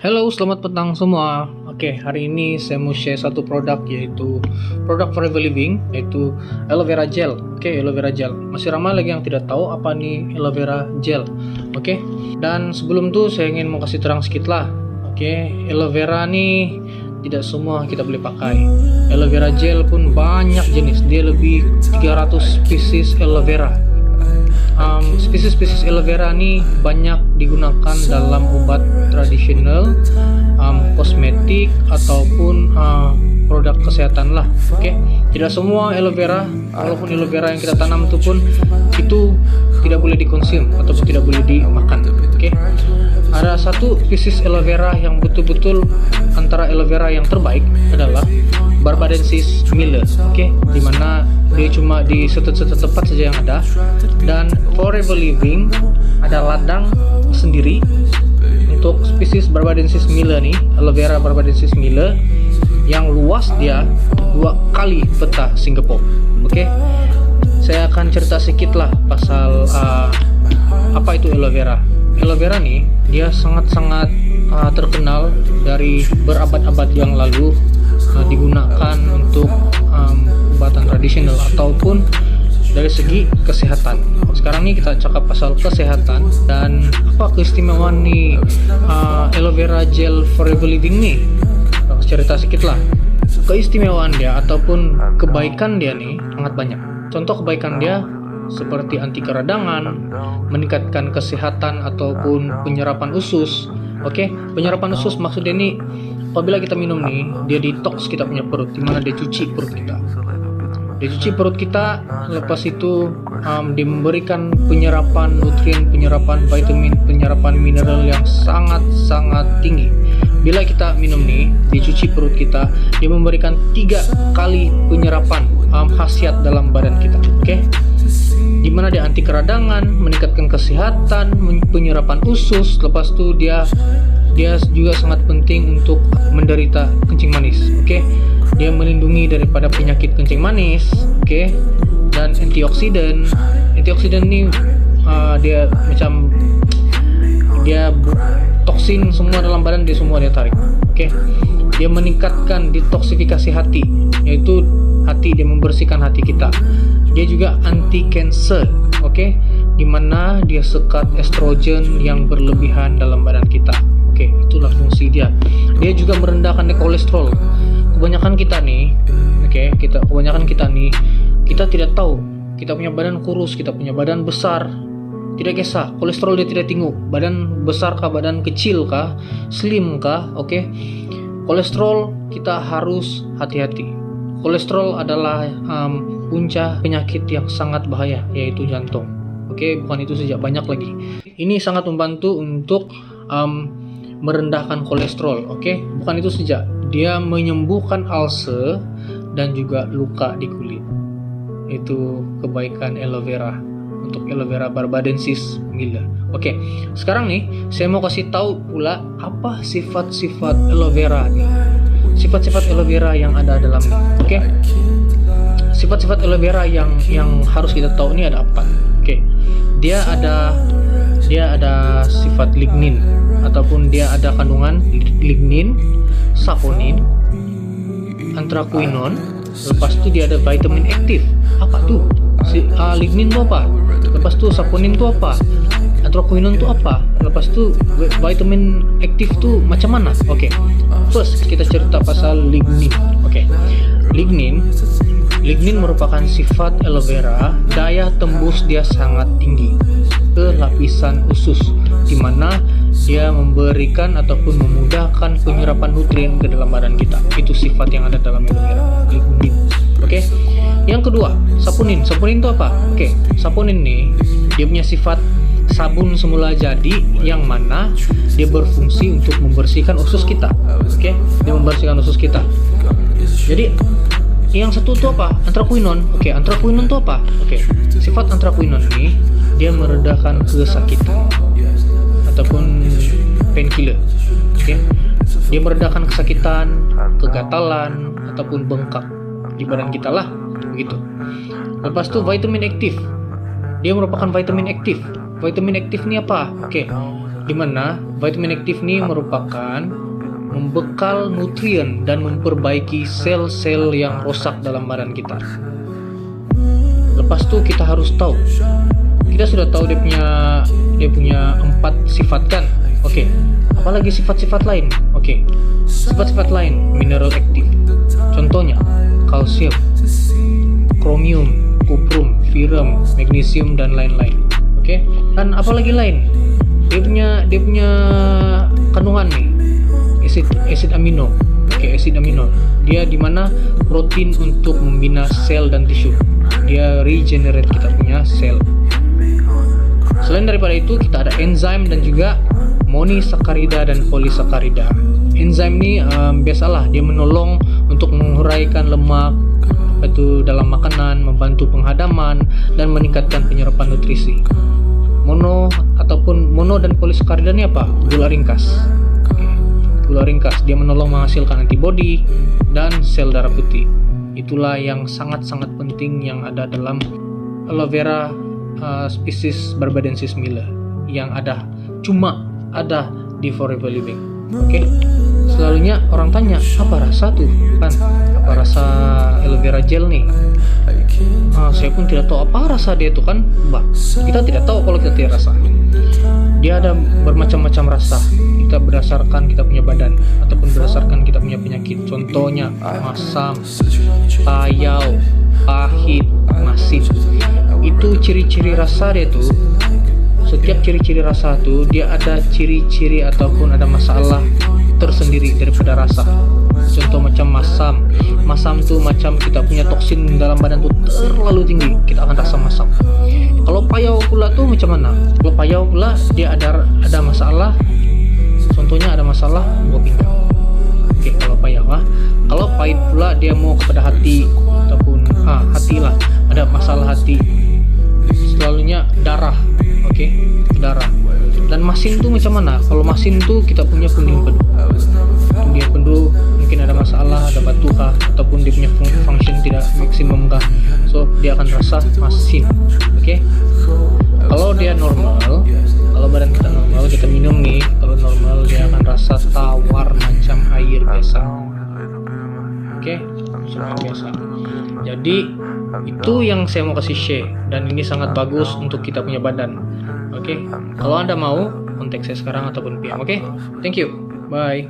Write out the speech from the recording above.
Halo, selamat petang semua. Oke, hari ini saya mau share satu produk, yaitu produk Forever Living, yaitu aloe vera gel. Oke, aloe vera gel. Masih ramai lagi yang tidak tahu apa nih aloe vera gel. Oke, dan sebelum itu saya ingin mau kasih terang sedikit lah. Oke, aloe vera nih tidak semua kita boleh pakai. Aloe vera gel pun banyak jenis. Dia lebih 300 spesies aloe vera. Spesies-spesies aloe vera ini banyak digunakan dalam obat tradisional, kosmetik ataupun produk kesehatan lah. Oke, tidak semua aloe vera, walaupun aloe vera yang kita tanam itu pun itu tidak boleh dikonsum ataupun tidak boleh dimakan. Oke, ada satu spesies aloe vera yang betul-betul antara aloe vera yang terbaik adalah Barbadensis Miller. Oke, dimana dia cuma di satu-satu tempat saja yang ada, dan Forever Living ada ladang sendiri untuk spesies Barbadensis Miller nih, aloe vera Barbadensis Miller, yang luas dia 2 kali peta Singapura. Oke, saya akan cerita sedikit lah pasal apa itu aloe vera. Aloe vera nih dia sangat-sangat terkenal dari berabad-abad yang lalu, digunakan untuk obatan tradisional ataupun dari segi kesehatan. Sekarang nih kita cakap pasal kesehatan dan apa keistimewaan nih aloe vera gel Forever Living nih. Aku cerita sedikit lah. Keistimewaan dia ataupun kebaikan dia nih sangat banyak. Contoh kebaikan dia seperti anti keradangan, meningkatkan kesehatan ataupun penyerapan usus. Oke, penyerapan usus maksudnya nih apabila kita minum nih, dia detox kita punya perut, dimana dia cuci perut kita. Dia cuci perut kita, lepas itu dia memberikan penyerapan nutrien, penyerapan vitamin, penyerapan mineral yang sangat-sangat tinggi. Bila kita minum nih, dia cuci perut kita, dia memberikan 3 kali penyerapan khasiat dalam badan kita. Oke, dimana dia anti keradangan, meningkatkan kesehatan, penyerapan usus. Lepas itu dia juga sangat penting untuk menderita kencing manis. Oke, dia melindungi daripada penyakit kencing manis. Oke, dan antioksidan ini dia macam dia toksin semua dalam badan dia semua dia tarik. Oke, dia meningkatkan detoksifikasi hati, yaitu hati, dia membersihkan hati kita. Dia juga anti cancer. Oke, dimana dia sekat estrogen yang berlebihan dalam badan kita. Oke, itulah fungsi dia. Dia juga merendahkan kolesterol. Kebanyakan kita nih, kita tidak tahu. Kita punya badan kurus, kita punya badan besar, tidak kisah. Kolesterol dia tidak tengok. Badan besar kah, badan kecil kah, slim kah. Oke, kolesterol kita harus hati-hati. Kolesterol adalah punca penyakit yang sangat bahaya, yaitu jantung. Oke, bukan itu saja, banyak lagi. Ini sangat membantu untuk merendahkan kolesterol. Oke, bukan itu saja, dia menyembuhkan ulcer dan juga luka di kulit. Itu kebaikan aloe vera untuk aloe vera Barbadensis Miller. Oke, sekarang nih saya mau kasih tahu pula apa sifat-sifat aloe vera nih. Sifat-sifat aloe vera yang ada dalamnya. Oke, sifat-sifat aloe vera yang harus kita tahu ini ada apa? Oke, dia ada sifat lignin, ataupun dia ada kandungan lignin, saponin, anthraquinone. Lepas itu dia ada vitamin aktif. Apa tuh? Lignin itu apa? Lepas itu saponin itu apa? Anthraquinone itu apa? Lepas itu vitamin aktif itu macam mana? Oke, first kita cerita pasal lignin. Oke, lignin merupakan sifat aloe vera. Daya tembus dia sangat tinggi ke lapisan usus, di mana dia memberikan ataupun memudahkan penyerapan nutrien ke dalam badan kita. Itu sifat yang ada dalam aloe vera, lignin. Oke, yang kedua, saponin. Saponin itu apa? Oke, saponin nih dia punya sifat sabun semula jadi, yang mana dia berfungsi untuk membersihkan usus kita. Oke, dia membersihkan usus kita. Jadi yang satu itu apa? Anthraquinone. Oke, anthraquinone itu apa? Oke, sifat anthraquinone ini dia meredakan kesakitan ataupun painkiller. Oke, dia meredakan kesakitan, kegatalan ataupun bengkak di badan kita lah, begitu. Lepas itu vitamin aktif. Dia merupakan vitamin aktif. Vitamin aktif ini apa? Oke, dimana Vitamin aktif ini merupakan membekal nutrien dan memperbaiki sel-sel yang rusak dalam badan kita. Lepas itu kita harus tahu, kita sudah tahu dia punya 4 sifat kan? Oke. Apalagi sifat-sifat lain? Oke. Sifat-sifat lain mineral aktif. Contohnya kalsium, kromium, kuprum, ferrum, magnesium dan lain-lain. Oke. Dan apalagi lain? Dia punya kandungan nih, asid amino. Oke, asid amino. Dia dimana protein untuk membina sel dan tisu. Dia regenerate kita punya sel. Selain daripada itu, kita ada enzim dan juga monosakarida dan polisakarida. Enzim ini biasalah dia menolong untuk menguraikan lemak itu dalam makanan, membantu penghadaman dan meningkatkan penyerapan nutrisi. Mono dan polisakarida ini apa? Gula ringkas. Gula ringkas dia menolong menghasilkan antibodi dan sel darah putih. Itulah yang sangat-sangat penting yang ada dalam aloe vera spesies Barbadensis Miller yang cuma ada di Forever Living. Oke. Selalunya orang tanya, apa rasa tuh kan? Apa rasa aloe vera gel nih? Saya pun tidak tahu apa rasa dia itu kan. Kita tidak tahu kalau kita tidak rasa. Dia ada bermacam-macam rasa. Kita berdasarkan kita punya badan ataupun berdasarkan kita punya penyakit. Contohnya masam, payau, pahit, masin. Itu ciri-ciri rasa dia tuh. Setiap ciri-ciri rasa tuh dia ada ciri-ciri ataupun ada masalah tersendiri daripada rasa. Contoh macam masam tuh macam kita punya toksin dalam badan tuh terlalu tinggi, kita akan rasa masam. Kalau payau pula tuh macam mana? Kalau payau pula dia ada masalah. Contohnya ada masalah buah pinggang. Oke, kalau payau Kalau pahit pula dia mau kepada hati ataupun hati lah, ada masalah hati. Selalunya darah. Oke, darah. Dan masin tuh macam mana? Kalau masin tuh kita punya pundi empedu. Pundi empedu mungkin ada masalah, ada batu ataupun dia punya function tidak maksimum so dia akan rasa masin. Oke. Kalau dia normal, kalau badan kita normal, kita minum nih, kalau normal dia akan rasa tawar macam air biasa. Oke, seperti biasa. Jadi itu yang saya mau kasih share, dan ini sangat bagus untuk kita punya badan. Oke, kalau Anda mau kontak saya sekarang ataupun PM. Oke, thank you, bye.